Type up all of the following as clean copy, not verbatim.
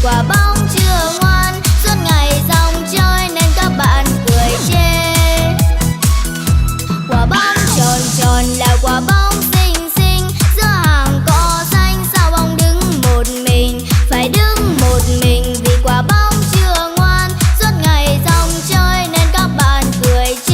quả bóng chưa ngoan, suốt ngày dòng chơi nên các bạn cười chê. Quả bóng tròn tròn là quả bóng xinh xinh, giữa hàng cỏ xanh sao bóng đứng một mình, phải đứng một mình vì quả bóng chưa ngoan, suốt ngày dòng chơi nên các bạn cười chê.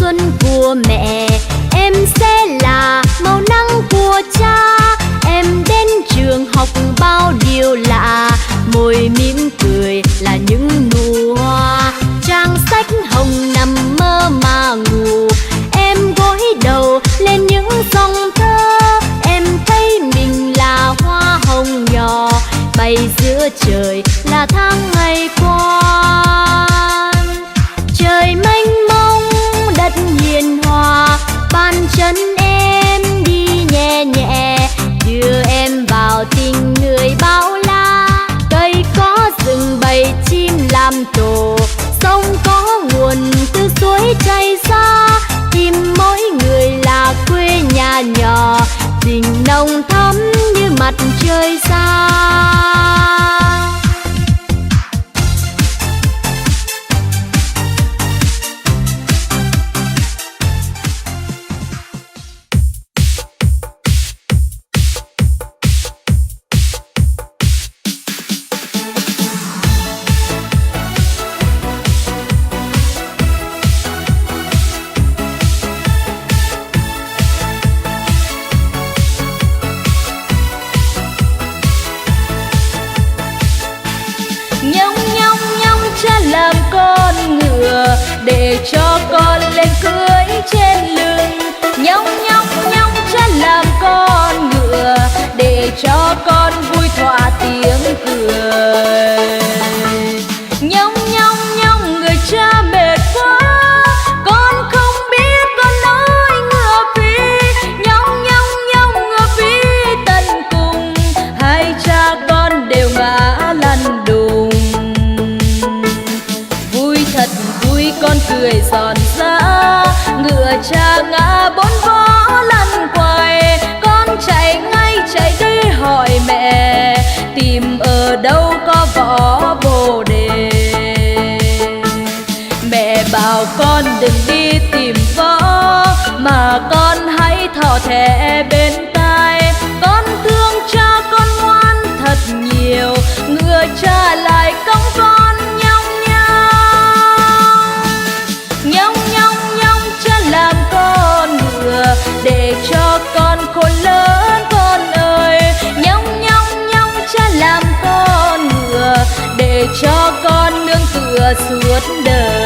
xuân của mẹ, em sẽ là màu nắng của cha. Em đến trường học bao điều lạ, môi mỉm cười là những nụ hoa. Trang sách hồng nằm mơ mà ngủ, em gối đầu lên những dòng thơ. Em thấy mình là hoa hồng nhỏ, bay giữa trời là tháng ngày qua. Trời mênh mông đất hiền hòa, bàn chân em đi nhẹ nhẹ, đưa em vào tình người bao la. Cây có rừng bầy chim làm tổ, sông có nguồn từ suối chảy ra. Tim mỗi người là quê nhà nhỏ, tình nồng thắm như mặt trời xa. Làm con ngựa để cho con lên cưỡi trên lưng. Nhông nhông nhông cha làm con ngựa để cho con vui thỏa tiếng cười. Nhông nhông nhông người cha mệt quá, con không biết con nói ngựa phi. Nhông nhông nhông ngựa phi tận cùng, hai cha con đều ngã lăn đùng. Thật vui con cười giòn giã, ngựa cha ngã bốn vó lăn quay. Con chạy ngay chạy đi hỏi mẹ, tìm ở đâu có vỏ bồ đề. Mẹ bảo con đừng đi tìm võ, mà con hãy thỏ thẻ bên tai. Con thương cha con ngoan thật nhiều, ngựa cha lại cõng con. Làm con ngựa để cho con khôn lớn con ơi. Nhông nhông nhông cha làm con ngựa để cho con nương tựa suốt đời.